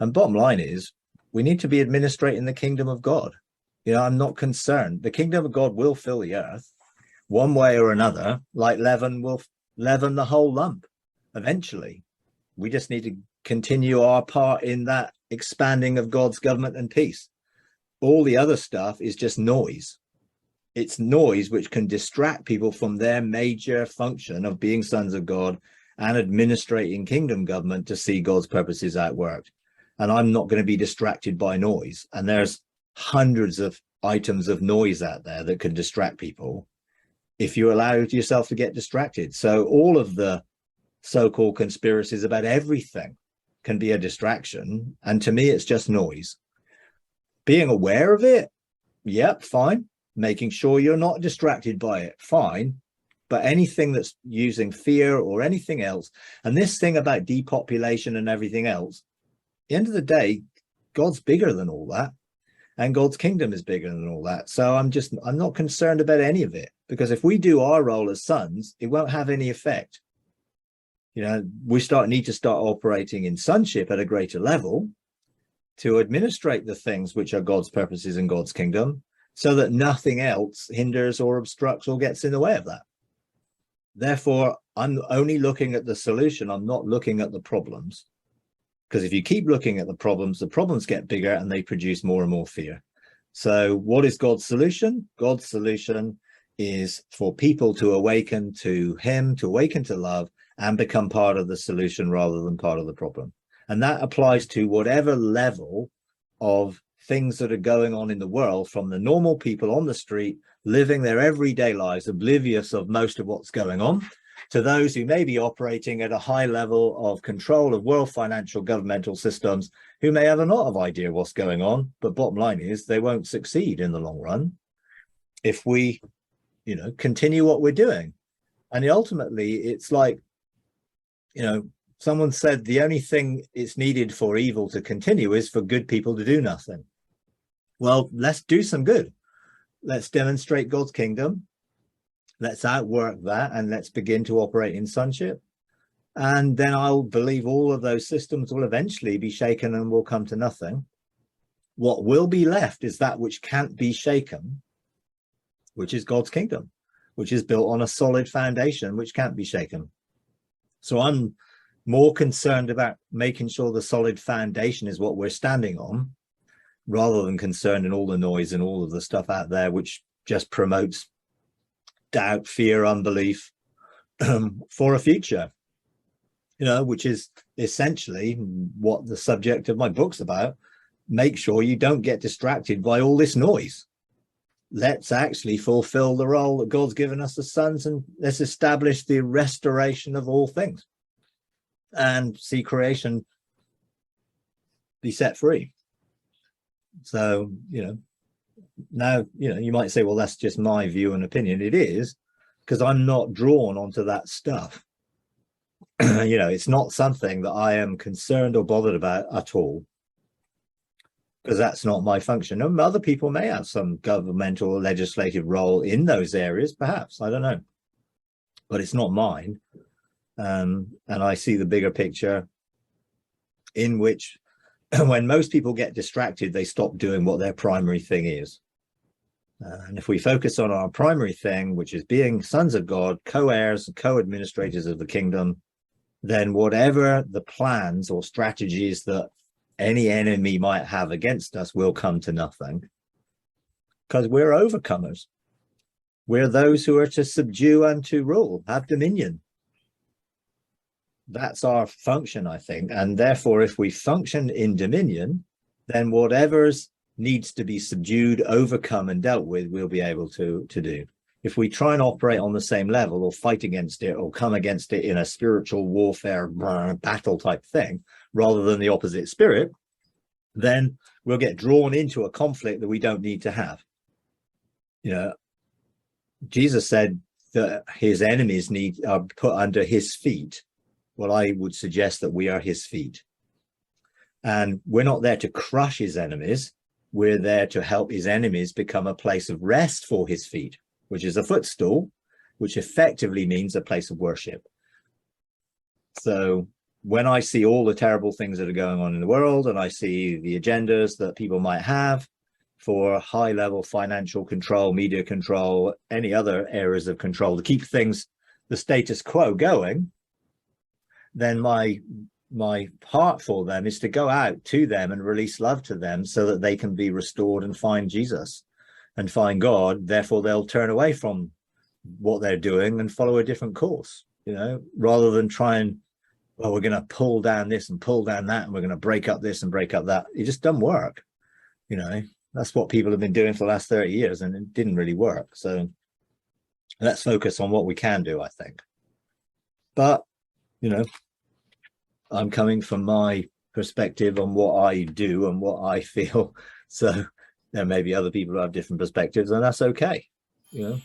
And bottom line is, we need to be administrating the kingdom of God. I'm not concerned. The kingdom of God will fill the earth one way or another, like leaven will leaven the whole lump eventually. We just need to continue our part in that expanding of God's government and peace. All the other stuff is just noise. It's noise which can distract people from their major function of being sons of God and administrating kingdom government to see God's purposes outworked. And I'm not going to be distracted by noise. And there's hundreds of items of noise out there that can distract people if you allow yourself to get distracted. So all of the so-called conspiracies about everything can be a distraction. And to me, it's just noise. Being aware of it, yep, fine. Making sure you're not distracted by it, fine. But anything that's using fear or anything else, and this thing about depopulation and everything else, at the end of the day, God's bigger than all that. And God's kingdom is bigger than all that. So I'm not concerned about any of it, because if we do our role as sons, it won't have any effect. We need to start operating in sonship at a greater level to administrate the things which are God's purposes and God's kingdom, so that nothing else hinders or obstructs or gets in the way of that. Therefore, I'm only looking at the solution. I'm not looking at the problems. Because if you keep looking at the problems get bigger and they produce more and more fear. So what is God's solution? God's solution is for people to awaken to him, to awaken to love, and become part of the solution rather than part of the problem. And that applies to whatever level of things that are going on in the world, from the normal people on the street living their everyday lives oblivious of most of what's going on, to those who may be operating at a high level of control of world financial governmental systems, who may have a lot of idea what's going on, but bottom line is they won't succeed in the long run if we continue what we're doing. And ultimately it's like, someone said the only thing it's needed for evil to continue is for good people to do nothing. Well, let's do some good. Let's demonstrate God's kingdom. Let's outwork that, and let's begin to operate in sonship. And then I'll believe all of those systems will eventually be shaken and will come to nothing. What will be left is that which can't be shaken, which is God's kingdom, which is built on a solid foundation, which can't be shaken. So I'm more concerned about making sure the solid foundation is what we're standing on, rather than concerned in all the noise and all of the stuff out there, which just promotes doubt, fear, unbelief for a future, which is essentially what the subject of my book's about. Make sure you don't get distracted by all this noise. Let's actually fulfill the role that God's given us as sons, and let's establish the restoration of all things and see creation be set free. So, now, you might say, well, that's just my view and opinion. It is, because I'm not drawn onto that stuff. It's not something that I am concerned or bothered about at all, because that's not my function. And other people may have some governmental or legislative role in those areas, perhaps, I don't know, but it's not mine. And I see the bigger picture, in which when most people get distracted, they stop doing what their primary thing is. And if we focus on our primary thing, which is being sons of God, co-heirs and co-administrators of the kingdom, then whatever the plans or strategies that any enemy might have against us will come to nothing, because we're overcomers. We're those who are to subdue and to rule, have dominion. That's our function, I think. And therefore, if we function in dominion, then whatever's needs to be subdued, overcome, and dealt with, we'll be able to do. If we try and operate on the same level, or fight against it, or come against it in a spiritual warfare battle type thing, rather than the opposite spirit, then we'll get drawn into a conflict that we don't need to have. Jesus said that his enemies are put under his feet. Well, I would suggest that we are his feet. And we're not there to crush his enemies. We're there to help his enemies become a place of rest for his feet, which is a footstool, which effectively means a place of worship. So when I see all the terrible things that are going on in the world, and I see the agendas that people might have for high level financial control, media control, any other areas of control to keep things, the status quo going, then my heart for them is to go out to them and release love to them so that they can be restored and find Jesus and find God. Therefore, they'll turn away from what they're doing and follow a different course, you know, rather than try and, well, we're going to pull down this and pull down that, and we're going to break up this and break up that. It just doesn't work. You know, that's what people have been doing for the last 30 years, and it didn't really work. So let's focus on what we can do, I think. But, you know, I'm coming from my perspective on what I do and what I feel. So there may be other people who have different perspectives, and that's okay, you know.